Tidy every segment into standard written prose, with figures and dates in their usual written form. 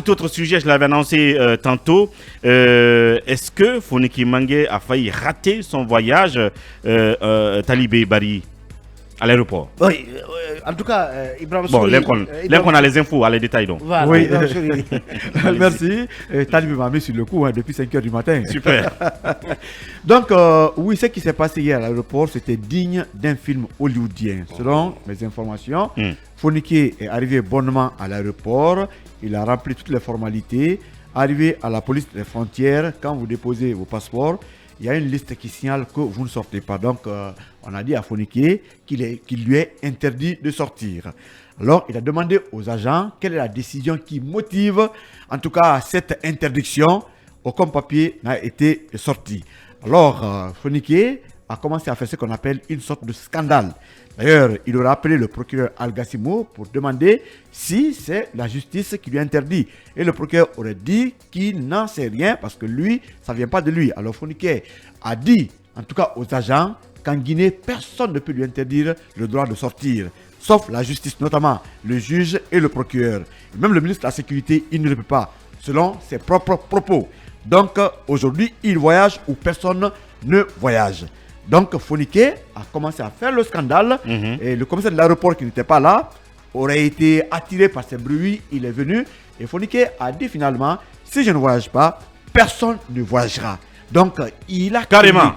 Tout autre sujet, je l'avais annoncé tantôt. Est-ce que Foniki Mangue a failli rater son voyage Talibé Bari à l'aéroport? Oui, en tout cas, Ibrahim Bon, Souri, là qu'on a les infos, à les détails donc. Voilà, Oui, Ibrahim Souri. merci. Talibé m'a mis sur le coup depuis 5 h du matin. Super. Donc, oui, ce qui s'est passé hier à l'aéroport, c'était digne d'un film hollywoodien. Selon mes informations, Foniki est arrivé bonnement à l'aéroport. Il a rempli toutes les formalités. Arrivé à la police des frontières, quand vous déposez vos passeports, il y a une liste qui signale que vous ne sortez pas. Donc, on a dit à Foniki qu'il lui est interdit de sortir. Alors, il a demandé aux agents quelle est la décision qui motive, en tout cas, cette interdiction. Aucun papier n'a été sorti. Alors, Foniki a commencé à faire ce qu'on appelle une sorte de scandale. D'ailleurs, il aura appelé le procureur Al-Gassimo pour demander si c'est la justice qui lui interdit. Et le procureur aurait dit qu'il n'en sait rien parce que lui, ça ne vient pas de lui. Alors Foniki a dit, en tout cas aux agents, qu'en Guinée, personne ne peut lui interdire le droit de sortir, sauf la justice, notamment le juge et le procureur. Et même le ministre de la Sécurité, il ne le peut pas, selon ses propres propos. Donc aujourd'hui, il voyage où personne ne voyage. Donc Foniki a commencé à faire le scandale et le commissaire de l'aéroport qui n'était pas là aurait été attiré par ces bruits. Il est venu et Foniki a dit finalement, si je ne voyage pas, personne ne voyagera. Donc il a Carrément.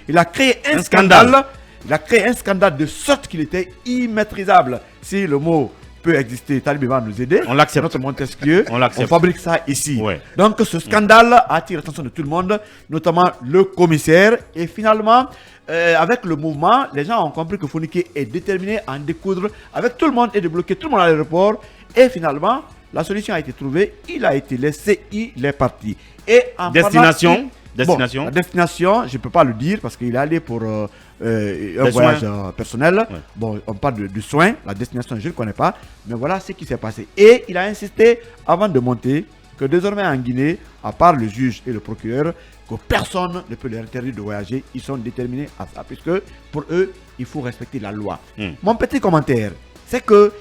il a créé un scandale. Il a créé un scandale de sorte qu'il était immaîtrisable. Si le mot peut exister, Talibé va nous aider. On l'accepte. Notre Montesquieu, On l'accepte. fabrique ça ici. Ouais. Donc ce scandale attire l'attention de tout le monde, notamment le commissaire. Et finalement, avec le mouvement, les gens ont compris que Foniki est déterminé à en découdre avec tout le monde et de bloquer tout le monde à l'aéroport. Et finalement, la solution a été trouvée. Il a été laissé, il est parti. Et en Destination. Bon, la destination, je ne peux pas le dire parce qu'il est allé pour un voyage personnel. Ouais. Bon, on parle de soins. La destination, je ne connais pas. Mais voilà ce qui s'est passé. Et il a insisté avant de monter que désormais en Guinée, à part le juge et le procureur, que personne ne peut leur interdire de voyager. Ils sont déterminés à ça puisque pour eux, il faut respecter la loi. Mon petit commentaire, c'est que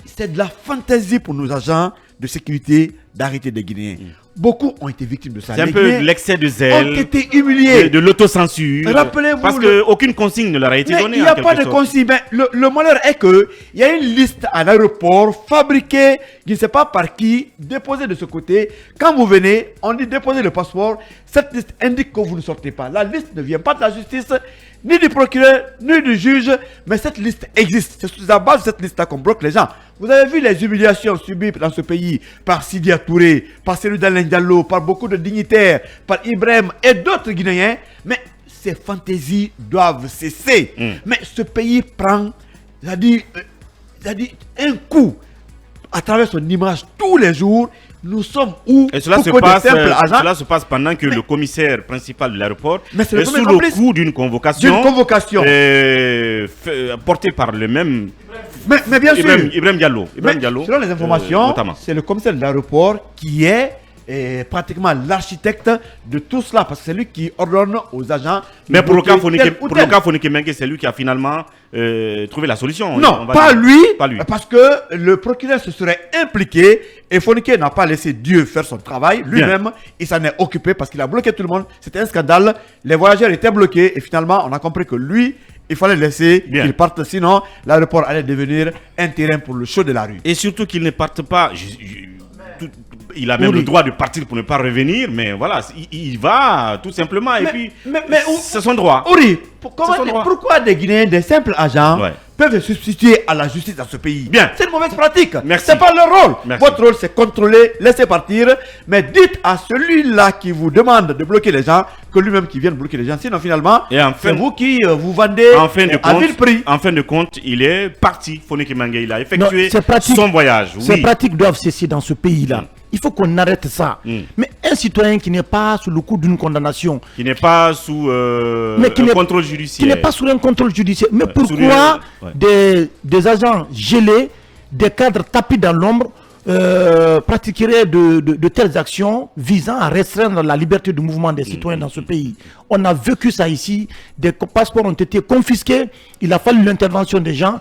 c'est de la fantaisie pour nos agents de sécurité d'arrêter des Guinéens. Beaucoup ont été victimes de ça. C'est un Les peu Guinéens l'excès de zèle, ont été humiliés. de l'autocensure. Rappelez-vous Parce qu'aucune consigne ne leur a été Mais donnée. il n'y a pas de consigne. Mais le malheur est qu'il y a une liste à l'aéroport fabriquée, je ne sais pas par qui, déposée de ce côté. Quand vous venez, on dit déposez le passeport. Cette liste indique que vous ne sortez pas. La liste ne vient pas de la justice, ni du procureur, ni du juge. Mais cette liste existe. C'est sur la base de cette liste-là qu'on bloque les gens. Vous avez vu les humiliations subies dans ce pays par Sidi Touré, par Cellou Dalein Diallo, par beaucoup de dignitaires, par Ibrahim et d'autres Guinéens. Mais ces fantaisies doivent cesser. Mais ce pays prend, c'est-à-dire un coup à travers son image tous les jours. Nous sommes où? Et cela se passe pendant que le commissaire principal de l'aéroport est sous le coup d'une convocation, portée par le même mais bien sûr, Ibrahim Diallo. Selon les informations, c'est le commissaire de l'aéroport qui est pratiquement l'architecte de tout cela parce que c'est lui qui ordonne aux agents. Mais pour le cas Foniki Mangue, c'est lui qui a finalement trouvé la solution. Non, pas lui, parce que le procureur se serait impliqué et Foniki n'a pas laissé Dieu faire son travail. Lui-même, il s'en est occupé parce qu'il a bloqué tout le monde. C'était un scandale. Les voyageurs étaient bloqués et finalement, on a compris que lui, il fallait laisser qu'il parte, sinon l'aéroport allait devenir un terrain pour le show de la rue. Et surtout qu'il ne parte pas. Il a même le droit de partir pour ne pas revenir, mais voilà, il va tout simplement et puis c'est son droit. Pourquoi des Guinéens, des simples agents peuvent se substituer à la justice dans ce pays? C'est une mauvaise pratique. C'est pas leur rôle. Votre rôle c'est contrôler, laisser partir, mais dites à celui-là qui vous demande de bloquer les gens que lui-même qui vient bloquer les gens. Sinon finalement, c'est vous qui vous vendez à vil prix. En fin de compte, il est parti. Foniki Mangue, il a effectué son voyage. Ces pratiques doivent cesser dans ce pays-là. Il faut qu'on arrête ça. Mais un citoyen qui n'est pas sous le coup d'une condamnation, qui n'est pas sous un contrôle judiciaire, qui n'est pas sous un contrôle judiciaire, mais pourquoi des agents gelés, des cadres tapis dans l'ombre pratiqueraient de telles actions visant à restreindre la liberté de mouvement des citoyens dans ce pays? On a vécu ça ici. Des passeports ont été confisqués. Il a fallu l'intervention des gens.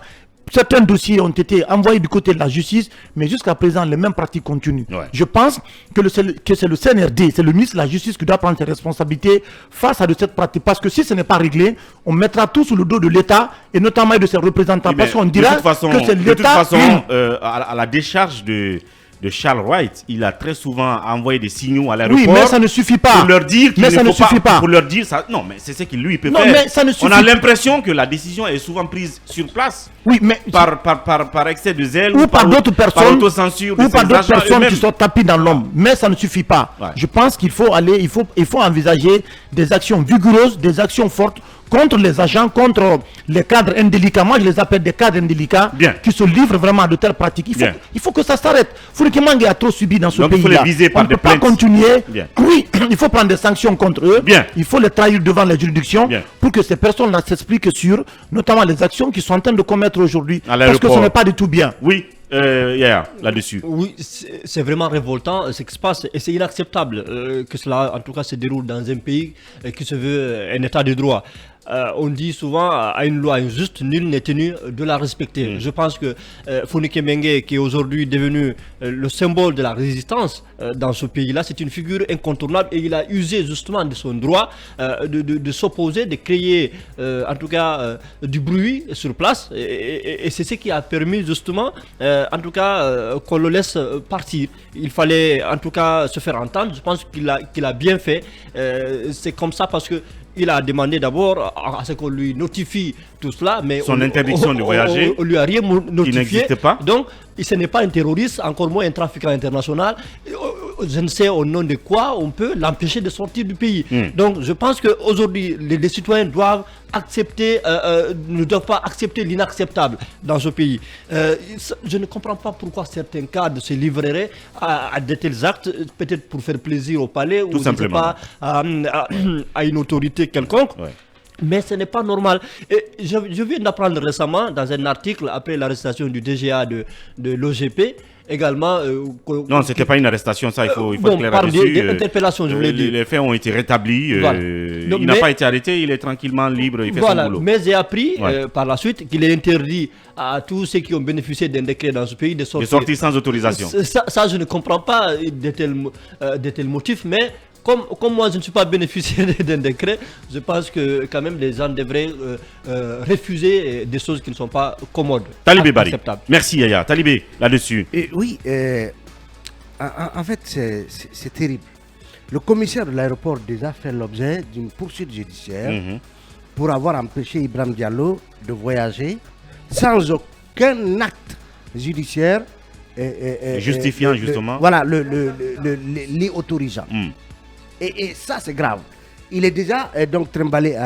certains dossiers ont été envoyés du côté de la justice, mais jusqu'à présent, les mêmes pratiques continuent. Ouais. Je pense que c'est le CNRD, c'est le ministre de la Justice qui doit prendre ses responsabilités face à de cette pratique. Parce que si ce n'est pas réglé, on mettra tout sous le dos de l'État et notamment de ses représentants. Oui, parce qu'on de dira toute façon, que c'est l'État. de toute façon, à la décharge de Charles Wright, il a très souvent envoyé des signaux à l'aéroport. Oui, mais ça ne suffit pas. Pour leur dire qu'il mais ça ne suffit pas. Pour leur dire ça. Non, mais c'est ce qu'il lui peut Non, faire. mais ça ne suffit On a l'impression que la décision est souvent prise sur place. Oui, mais Par excès de zèle ou par d'autres personnes, par autocensure de ou par ces d'autres agents personnes eux-mêmes. qui sont tapées dans l'ombre. Mais ça ne suffit pas. Ouais. Je pense qu'il faut aller, il faut envisager des actions vigoureuses, des actions fortes contre les agents, contre les cadres indélicats. Moi, je les appelle des cadres indélicats Bien. qui se livrent vraiment à de telles pratiques. Il faut que ça s'arrête. Fouriké Mangé a trop subi dans ce Donc, pays-là. il faut les viser par On ne des peut pas plaintes. continuer. Bien. Oui, il faut prendre des sanctions contre eux. Bien. Il faut les trahir devant les juridictions Bien. pour que ces personnes-là s'expliquent sur, notamment les actions qu'ils sont en train de commettre aujourd'hui. À Parce que l'aéroport. ce n'est pas du tout bien. Oui, là-dessus. Oui, c'est vraiment révoltant ce qui se passe et c'est inacceptable que cela, en tout cas, se déroule dans un pays qui se veut un état de droit. On dit souvent à une loi injuste, nul n'est tenu de la respecter. Je pense que Founiké Mengué, qui est aujourd'hui devenu le symbole de la résistance dans ce pays-là, c'est une figure incontournable et il a usé justement de son droit de s'opposer, de créer en tout cas du bruit sur place et c'est ce qui a permis justement en tout cas qu'on le laisse partir. Il fallait en tout cas se faire entendre. Je pense qu'il a bien fait. C'est comme ça parce que il a demandé d'abord à ce qu'on lui notifie tout cela, mais Son interdiction de voyager, on lui a rien notifié. qui n'existe pas. Donc, ce n'est pas un terroriste, encore moins un trafiquant international. Je ne sais au nom de quoi on peut l'empêcher de sortir du pays. Donc, je pense qu'aujourd'hui, les citoyens doivent accepter, ne doivent pas accepter l'inacceptable dans ce pays. Je ne comprends pas pourquoi certains cadres se livreraient à de tels actes, peut-être pour faire plaisir au palais ou je ne sais simplement. pas, à une autorité quelconque. Ouais. Mais ce n'est pas normal. Et je viens d'apprendre récemment dans un article après l'arrestation du DGA de l'OGP, également... Non, c'était pas une arrestation, ça, il faut bon, éclairer par là-dessus. des interpellations, je voulais dire. Les faits ont été rétablis. Voilà. Il Donc, n'a mais- pas été arrêté, il est tranquillement libre, il fait Voilà, son boulot. mais j'ai appris Ouais. par la suite qu'il est interdit à tous ceux qui ont bénéficié d'un décret dans ce pays de Il est sortir. sorti sans autorisation. Ça, je ne comprends pas de tels motifs, mais comme moi je ne suis pas bénéficiaire d'un décret, je pense que quand même les gens devraient refuser des choses qui ne sont pas commodes. Talibé Bari. acceptables. Merci Yaya. Talibé, là-dessus. Et oui, en fait, c'est terrible. Le commissaire de l'aéroport déjà fait l'objet d'une poursuite judiciaire pour avoir empêché Ibrahim Diallo de voyager sans aucun acte judiciaire Justifiant, justement. Voilà, l'y autorisant. Et ça, c'est grave. Il est déjà donc trimballé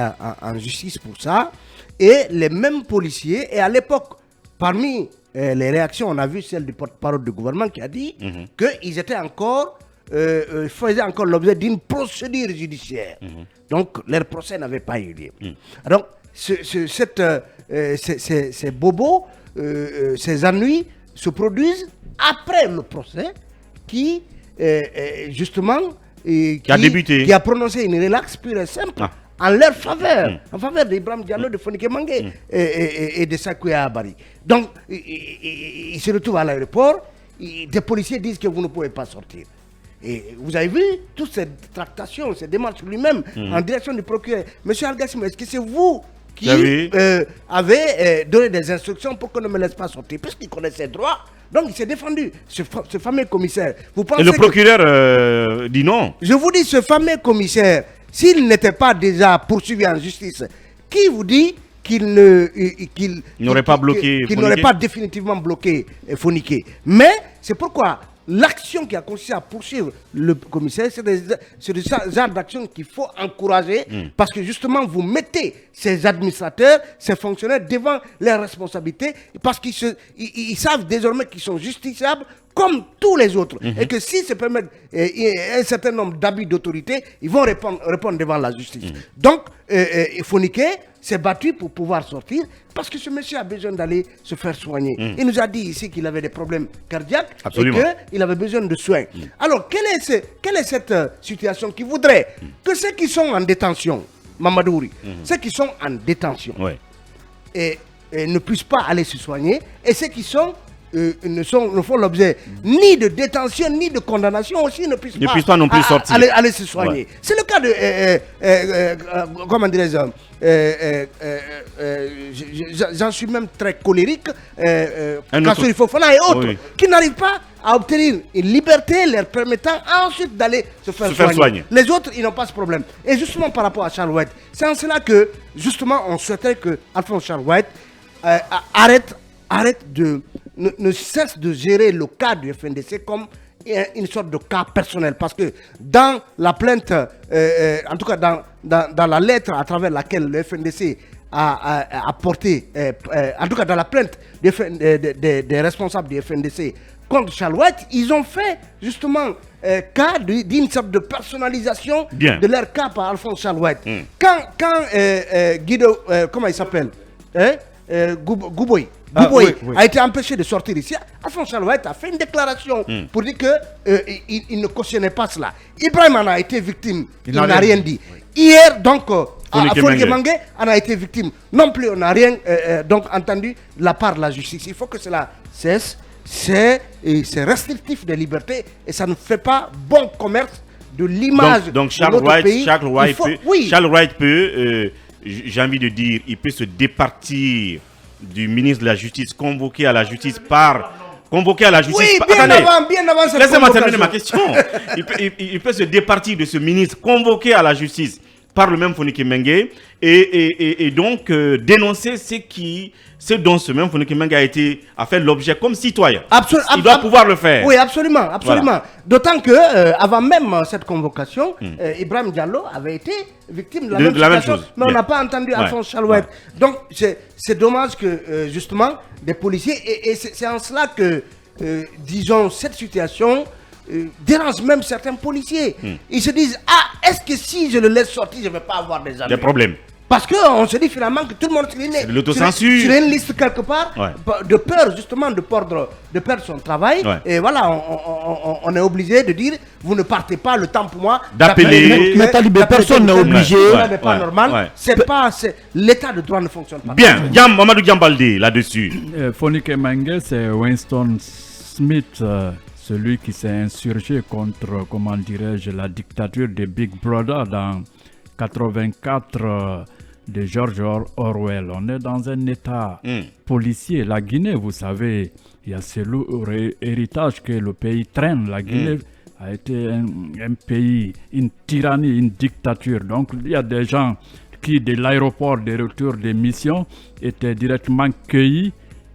en justice pour ça. Et les mêmes policiers, et à l'époque, parmi les réactions, on a vu celle du porte-parole du gouvernement qui a dit qu'ils étaient encore, faisaient encore l'objet d'une procédure judiciaire. Donc, leur procès n'avait pas eu lieu. Donc, ces bobos, ces ennuis se produisent après le procès qui, justement, qui a débuté. Qui a prononcé une relaxe pure et simple en leur faveur, en faveur d'Ibrahim Diallo, de Founiké Mengué et de Sakouya Bari. Donc, ils se retrouvent à l'aéroport, des policiers disent que vous ne pouvez pas sortir. Et vous avez vu toutes ces tractations, ces démarches lui-même en direction du procureur. Monsieur Algassim, est-ce que c'est vous qui avez donné des instructions pour qu'on ne me laisse pas sortir, puisqu'il connaît ses droits? Donc il s'est défendu, ce fameux commissaire. Vous pensez Et le procureur dit non. Je vous dis, ce fameux commissaire, s'il n'était pas déjà poursuivi en justice, qui vous dit qu'il n'aurait pas bloqué qu'il n'aurait pas définitivement bloqué Founiké? Mais c'est pourquoi l'action qui a consisté à poursuivre le commissaire, c'est des genres d'actions qu'il faut encourager parce que justement vous mettez ces administrateurs, ces fonctionnaires devant leurs responsabilités parce qu'ils savent désormais qu'ils sont justiciables comme tous les autres et que s'ils se permettent un certain nombre d'abus d'autorité, ils vont répondre devant la justice. Donc, Founiké s'est battu pour pouvoir sortir parce que ce monsieur a besoin d'aller se faire soigner. Il nous a dit ici qu'il avait des problèmes cardiaques Absolument. et qu'il avait besoin de soins. Alors, quelle est cette situation qui voudrait que ceux qui sont en détention, Mamadouri, ceux qui sont en détention, Ouais. et ne puissent pas aller se soigner et ceux qui sont ne font l'objet ni de détention ni de condamnation aussi ne puissent pas non plus sortir. Aller se soigner. Ouais. C'est le cas de comment dirais-je, j'en suis même très colérique, Kassori Fofana et autres, qui n'arrivent pas à obtenir une liberté leur permettant ensuite d'aller se faire soigner. Les autres, ils n'ont pas ce problème. Et justement par rapport à Charles White, c'est en cela que justement on souhaiterait que Alphonse Charles White ne cesse de gérer le cas du FNDC comme une sorte de cas personnel. Parce que dans la plainte, en tout cas dans la lettre à travers laquelle le FNDC a porté, en tout cas dans la plainte des responsables du FNDC contre Charles White, ils ont fait justement cas d'une sorte de personnalisation de leur cas par Alphonse Charles White. Quand Guido, comment il s'appelle, Gouboy a été empêché de sortir ici, Alphonse Charles White a fait une déclaration pour dire qu'il ne cautionnait pas cela. Ibrahim en a été victime, il n'a rien dit. Hier, donc, Fonike Mengue en a été victime. Non plus, on n'a rien donc entendu de la part de la justice. Il faut que cela cesse. C'est restrictif des libertés et ça ne fait pas bon commerce de l'image donc de notre pays. Charles White peut, j'ai envie de dire, il peut se départir du ministre de la Justice, convoqué à la justice. Oui, bien avant cette laissez-moi terminer ma question. il peut se départir de ce ministre convoqué à la justice par le même Fonike Mengue et donc dénoncer ce dont ce même Fonike Mengue a fait l'objet comme citoyen. Il doit pouvoir le faire. Oui, absolument. Voilà. D'autant que avant même cette convocation, Ibrahim Diallo avait été victime de la même chose. Mais on n'a pas entendu Alphonse Charles White. Donc c'est dommage que justement des policiers, et c'est en cela que disons cette situation dérange même certains policiers. Ils se disent, est-ce que si je le laisse sortir, je ne vais pas avoir des amis? Des problèmes. Parce qu'on se dit finalement que tout le monde est l'autocensure. Sur une liste quelque part, de peur justement de perdre son travail. Et voilà, on est obligé de dire, vous ne partez pas, le temps pour moi d'appeler. Personne n'est obligé. Ça n'est pas normal. L'état de droit ne fonctionne pas. Bien, Mamadou Diambalde là-dessus. Fonike Mengue, c'est Winston Smith, celui qui s'est insurgé contre, comment dirais-je, la dictature de Big Brother dans 84 de George Orwell. On est dans un état policier. La Guinée, vous savez, il y a ce lourd héritage que le pays traîne. La Guinée a été un pays, une tyrannie, une dictature. Donc il y a des gens qui, de l'aéroport de retour des missions, étaient directement cueillis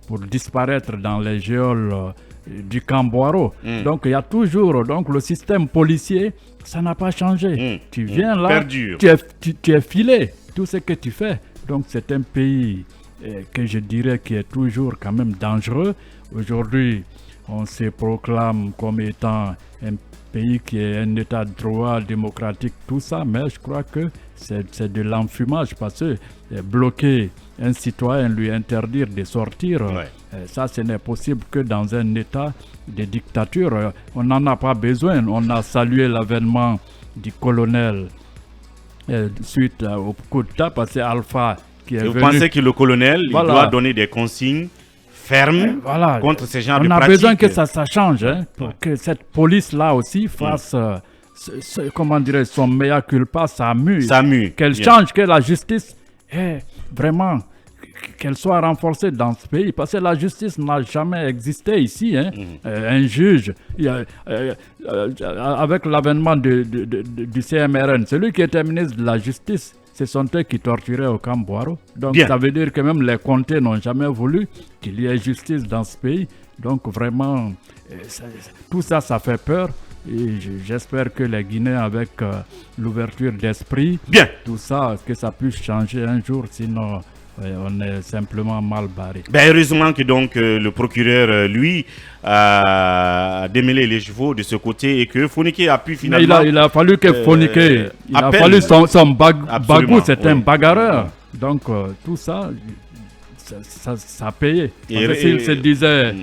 pour disparaître dans les geôles du Camboiro. Donc il y a toujours le système policier, ça n'a pas changé. Tu viens là, tu es filé, tout ce que tu fais. Donc c'est un pays que je dirais qui est toujours quand même dangereux. Aujourd'hui, on se proclame comme étant un pays qui est un état de droit démocratique, tout ça, mais je crois que c'est de l'enfumage parce que bloquer un citoyen, lui interdire de sortir, ça ce n'est possible que dans un état de dictature. On n'en a pas besoin. On a salué l'avènement du colonel suite au coup d'État parce que Alpha qui est venu. Vous pensez que le colonel il doit donner des consignes fermes contre ces genres de pratiques? On a besoin que ça change, pour que cette police-là aussi fasse comment dirais son mea culpa, ça mue. Qu'elle change, que la justice est vraiment, qu'elle soit renforcée dans ce pays, parce que la justice n'a jamais existé ici. Un juge, avec l'avènement du CMRN, celui qui était ministre de la justice, ce sont eux qui torturaient au Camboiro. Donc ça veut dire que même les comtés n'ont jamais voulu qu'il y ait justice dans ce pays. Donc vraiment, tout ça, ça fait peur. Et j'espère que les Guinéens, avec l'ouverture d'esprit, tout ça, que ça puisse changer un jour, sinon on est simplement mal barré. Heureusement que donc le procureur, lui, a démêlé les chevaux de ce côté et que Fonike a pu finalement... Il a fallu que Fonike, il a fallu son bagou, c'est un bagarreur. Donc tout ça, ça a payé. Parce que s'il se disait...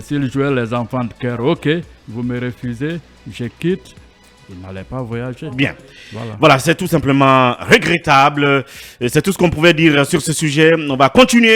s'il jouait les enfants de cœur, ok, vous me refusez, je quitte, il n'allait pas voyager. Bien. Voilà, c'est tout simplement regrettable. C'est tout ce qu'on pouvait dire sur ce sujet. On va continuer.